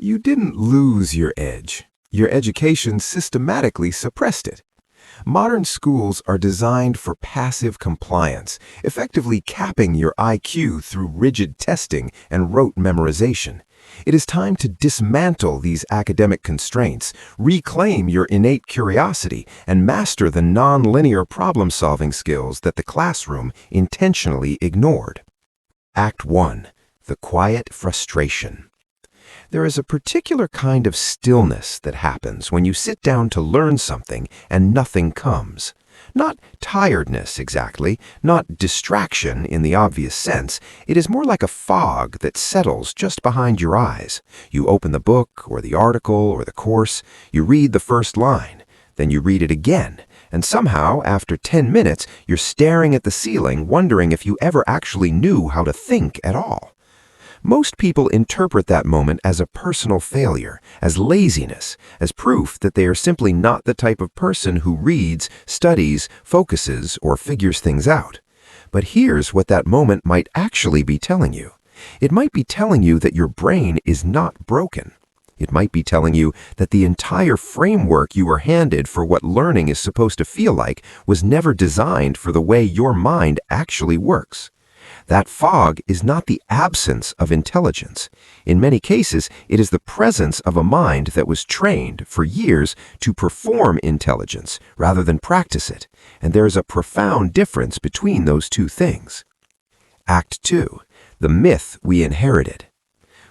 You didn't lose your edge. Your education systematically suppressed it. Modern schools are designed for passive compliance, effectively capping your IQ through rigid testing and rote memorization. It is time to dismantle these academic constraints, reclaim your innate curiosity, and master the non-linear problem-solving skills that the classroom intentionally ignored. Act 1. The quiet frustration. There is a particular kind of stillness that happens when you sit down to learn something and nothing comes. Not tiredness exactly, not distraction in the obvious sense. It is more like a fog that settles just behind your eyes. You open the book or the article or the course, you read the first line, then you read it again, and somehow, after 10 minutes, you're staring at the ceiling wondering if you ever actually knew how to think at all. Most people interpret that moment as a personal failure, as laziness, as proof that they are simply not the type of person who reads, studies, focuses, or figures things out. But here's what that moment might actually be telling you. It might be telling you that your brain is not broken. It might be telling you that the entire framework you were handed for what learning is supposed to feel like was never designed for the way your mind actually works. That fog is not the absence of intelligence. In many cases, it is the presence of a mind that was trained for years to perform intelligence rather than practice it, and there is a profound difference between those two things. Act 2. The myth we inherited.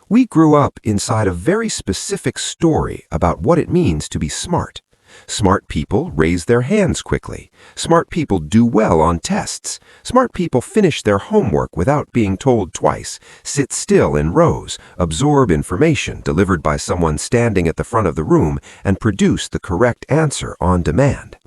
We grew up inside a very specific story about what it means to be smart. Smart people raise their hands quickly. Smart people do well on tests. Smart people finish their homework without being told twice, sit still in rows, absorb information delivered by someone standing at the front of the room, and produce the correct answer on demand.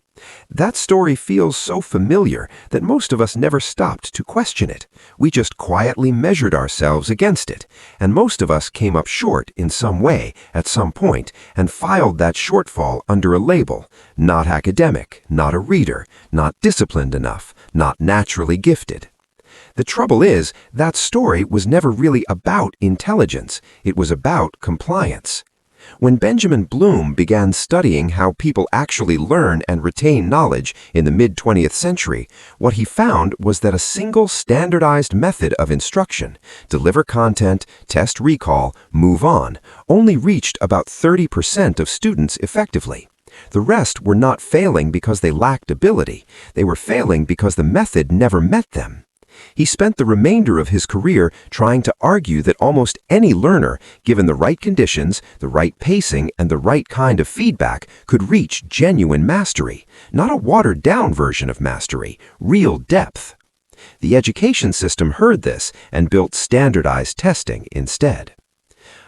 That story feels so familiar that most of us never stopped to question it. We just quietly measured ourselves against it, and most of us came up short in some way at some point and filed that shortfall under a label: not academic, not a reader, not disciplined enough, not naturally gifted. The trouble is, that story was never really about intelligence. It was about compliance. When Benjamin Bloom began studying how people actually learn and retain knowledge in the mid-20th century, what he found was that a single standardized method of instruction, deliver content, test recall, move on, only reached about 30% of students effectively. The rest were not failing because they lacked ability. They were failing because the method never met them. He spent the remainder of his career trying to argue that almost any learner, given the right conditions, the right pacing, and the right kind of feedback, could reach genuine mastery, not a watered-down version of mastery, real depth. The education system heard this and built standardized testing instead.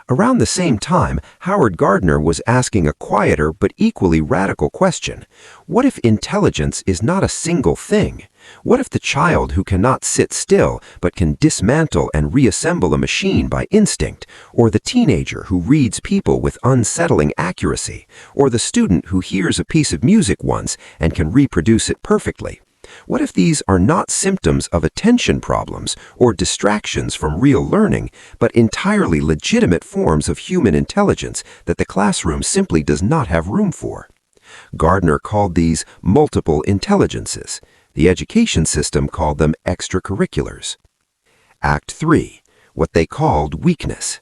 Around the same time, Howard Gardner was asking a quieter but equally radical question. What if intelligence is not a single thing? What if the child who cannot sit still but can dismantle and reassemble a machine by instinct, or the teenager who reads people with unsettling accuracy, or the student who hears a piece of music once and can reproduce it perfectly? What if these are not symptoms of attention problems or distractions from real learning, but entirely legitimate forms of human intelligence that the classroom simply does not have room for? Gardner called these multiple intelligences. The education system called them extracurriculars. Act 3. What they called weakness.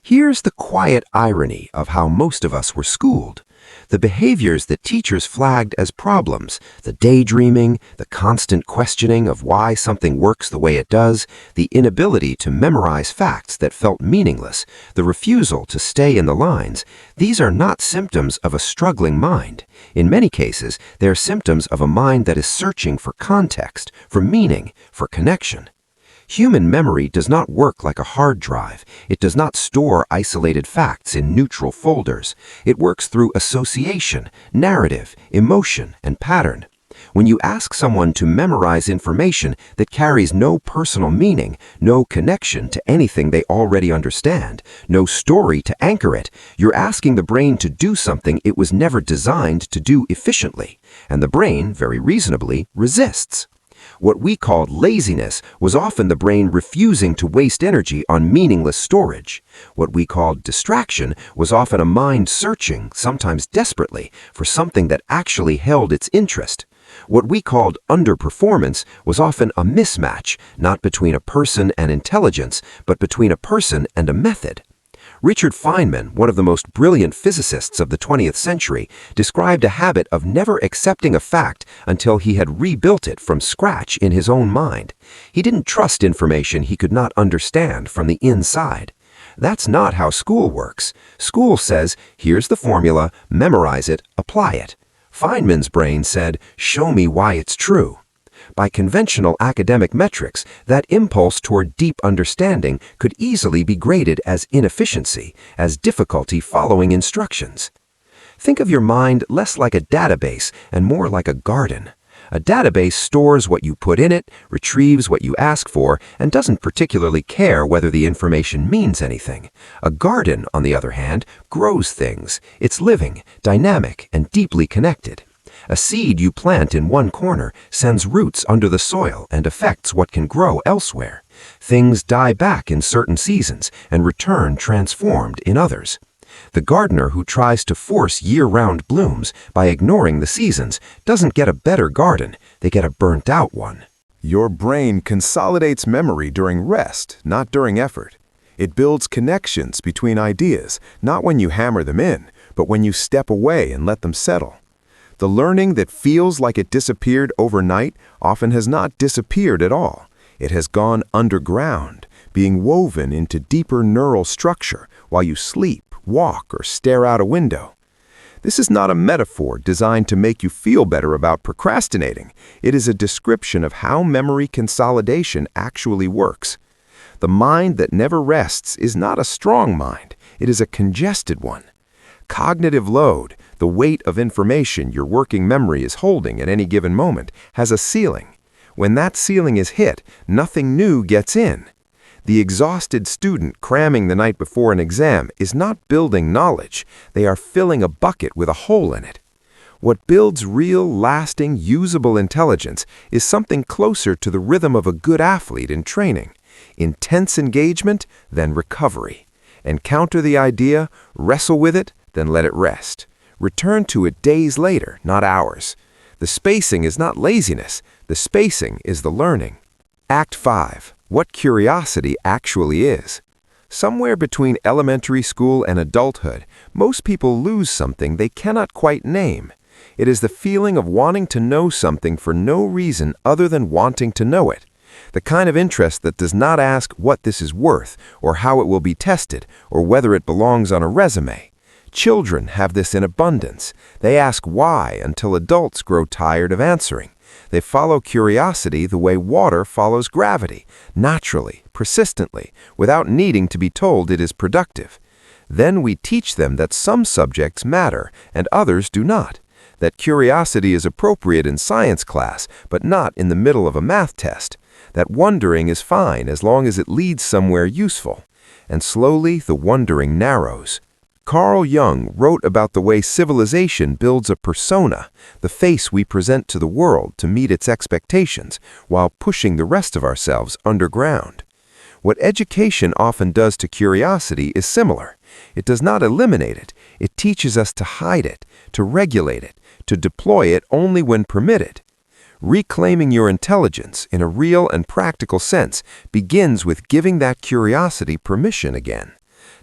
Here's the quiet irony of how most of us were schooled. The behaviors that teachers flagged as problems, the daydreaming, the constant questioning of why something works the way it does, the inability to memorize facts that felt meaningless, the refusal to stay in the lines, these are not symptoms of a struggling mind. In many cases, they are symptoms of a mind that is searching for context, for meaning, for connection. Human memory does not work like a hard drive. It does not store isolated facts in neutral folders. It works through association, narrative, emotion, and pattern. When you ask someone to memorize information that carries no personal meaning, no connection to anything they already understand, no story to anchor it, you're asking the brain to do something it was never designed to do efficiently, and the brain, very reasonably, resists. What we called laziness was often the brain refusing to waste energy on meaningless storage. What we called distraction was often a mind searching, sometimes desperately, for something that actually held its interest. What we called underperformance was often a mismatch, not between a person and intelligence, but between a person and a method. Richard Feynman, one of the most brilliant physicists of the 20th century, described a habit of never accepting a fact until he had rebuilt it from scratch in his own mind. He didn't trust information he could not understand from the inside. That's not how school works. School says, here's the formula, memorize it, apply it. Feynman's brain said, show me why it's true. By conventional academic metrics, that impulse toward deep understanding could easily be graded as inefficiency, as difficulty following instructions. Think of your mind less like a database and more like a garden. A database stores what you put in it, retrieves what you ask for, and doesn't particularly care whether the information means anything. A garden, on the other hand, grows things. It's living, dynamic, and deeply connected. A seed you plant in one corner sends roots under the soil and affects what can grow elsewhere. Things die back in certain seasons and return transformed in others. The gardener who tries to force year-round blooms by ignoring the seasons doesn't get a better garden, they get a burnt-out one. Your brain consolidates memory during rest, not during effort. It builds connections between ideas, not when you hammer them in, but when you step away and let them settle. The learning that feels like it disappeared overnight often has not disappeared at all. It has gone underground, being woven into deeper neural structure while you sleep, walk, or stare out a window. This is not a metaphor designed to make you feel better about procrastinating. It is a description of how memory consolidation actually works. The mind that never rests is not a strong mind. It is a congested one. Cognitive load, the weight of information your working memory is holding at any given moment, has a ceiling. When that ceiling is hit, nothing new gets in. The exhausted student cramming the night before an exam is not building knowledge. They are filling a bucket with a hole in it. What builds real, lasting, usable intelligence is something closer to the rhythm of a good athlete in training. Intense engagement, then recovery. Encounter the idea, wrestle with it, then let it rest. Return to it days later, not hours. The spacing is not laziness. The spacing is the learning. Act 5. What curiosity actually is. Somewhere between elementary school and adulthood, most people lose something they cannot quite name. It is the feeling of wanting to know something for no reason other than wanting to know it. The kind of interest that does not ask what this is worth, or how it will be tested, or whether it belongs on a resume. Children have this in abundance. They ask why until adults grow tired of answering. They follow curiosity the way water follows gravity, naturally, persistently, without needing to be told it is productive. Then we teach them that some subjects matter and others do not, that curiosity is appropriate in science class, but not in the middle of a math test, that wondering is fine as long as it leads somewhere useful. And slowly the wondering narrows. Carl Jung wrote about the way civilization builds a persona, the face we present to the world to meet its expectations, while pushing the rest of ourselves underground. What education often does to curiosity is similar. It does not eliminate it. It teaches us to hide it, to regulate it, to deploy it only when permitted. Reclaiming your intelligence in a real and practical sense begins with giving that curiosity permission again.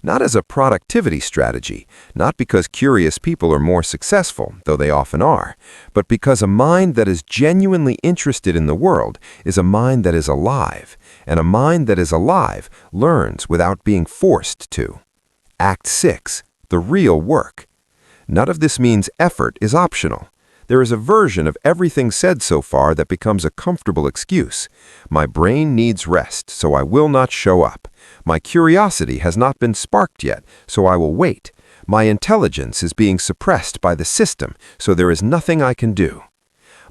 Not as a productivity strategy, not because curious people are more successful, though they often are, but because a mind that is genuinely interested in the world is a mind that is alive, and a mind that is alive learns without being forced to. Act 6. The real work. None of this means effort is optional. There is a version of everything said so far that becomes a comfortable excuse. My brain needs rest, so I will not show up. My curiosity has not been sparked yet, so I will wait. My intelligence is being suppressed by the system, so there is nothing I can do.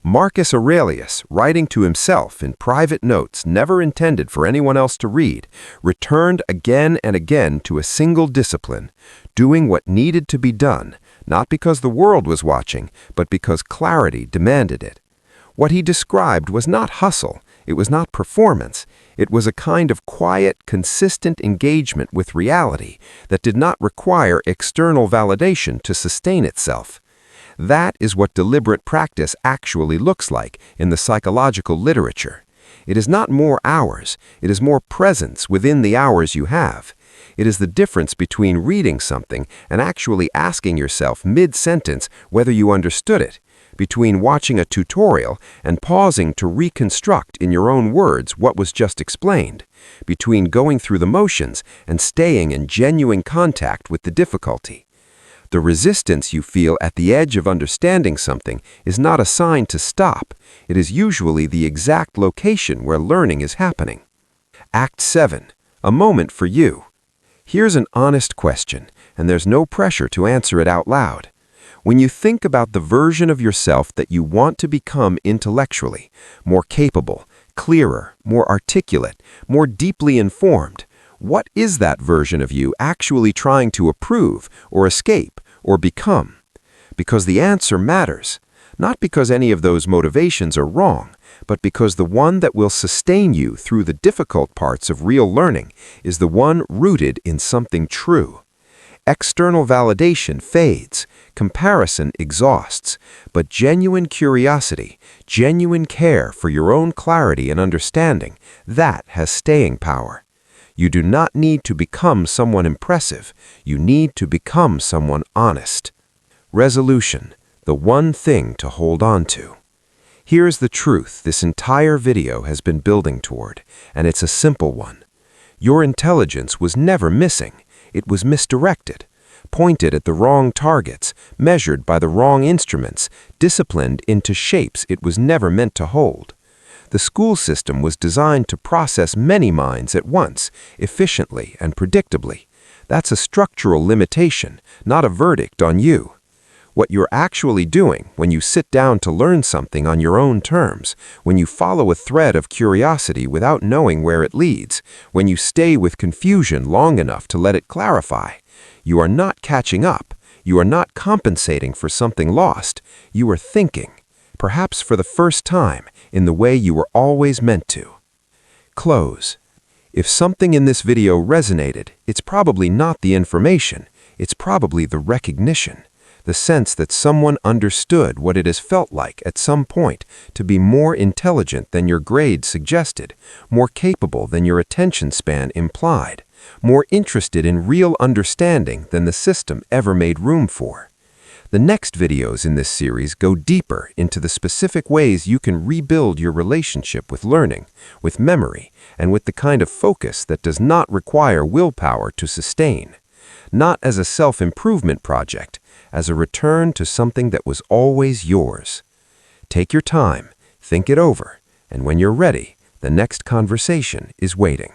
Marcus Aurelius, writing to himself in private notes never intended for anyone else to read, returned again and again to a single discipline, doing what needed to be done, not because the world was watching, but because clarity demanded it. What he described was not hustle, it was not performance, it was a kind of quiet, consistent engagement with reality that did not require external validation to sustain itself. That is what deliberate practice actually looks like in the psychological literature. It is not more hours, it is more presence within the hours you have. It is the difference between reading something and actually asking yourself mid-sentence whether you understood it, between watching a tutorial and pausing to reconstruct in your own words what was just explained, between going through the motions and staying in genuine contact with the difficulty. The resistance you feel at the edge of understanding something is not a sign to stop. It is usually the exact location where learning is happening. Act 7. A moment for you. Here's an honest question, and there's no pressure to answer it out loud. When you think about the version of yourself that you want to become intellectually, more capable, clearer, more articulate, more deeply informed, what is that version of you actually trying to approve or escape or become? Because the answer matters, not because any of those motivations are wrong, but because the one that will sustain you through the difficult parts of real learning is the one rooted in something true. External validation fades, comparison exhausts, but genuine curiosity, genuine care for your own clarity and understanding, that has staying power. You do not need to become someone impressive, you need to become someone honest. Resolution, the one thing to hold on to. Here's the truth this entire video has been building toward, and it's a simple one. Your intelligence was never missing. It was misdirected, pointed at the wrong targets, measured by the wrong instruments, disciplined into shapes it was never meant to hold. The school system was designed to process many minds at once, efficiently and predictably. That's a structural limitation, not a verdict on you. What you're actually doing when you sit down to learn something on your own terms, when you follow a thread of curiosity without knowing where it leads, when you stay with confusion long enough to let it clarify, you are not catching up, you are not compensating for something lost, you are thinking, perhaps for the first time, in the way you were always meant to. Close. If something in this video resonated, it's probably not the information, it's probably the recognition. The sense that someone understood what it has felt like at some point to be more intelligent than your grade suggested, more capable than your attention span implied, more interested in real understanding than the system ever made room for. The next videos in this series go deeper into the specific ways you can rebuild your relationship with learning, with memory, and with the kind of focus that does not require willpower to sustain. Not as a self-improvement project, as a return to something that was always yours. Take your time, think it over, and when you're ready, the next conversation is waiting.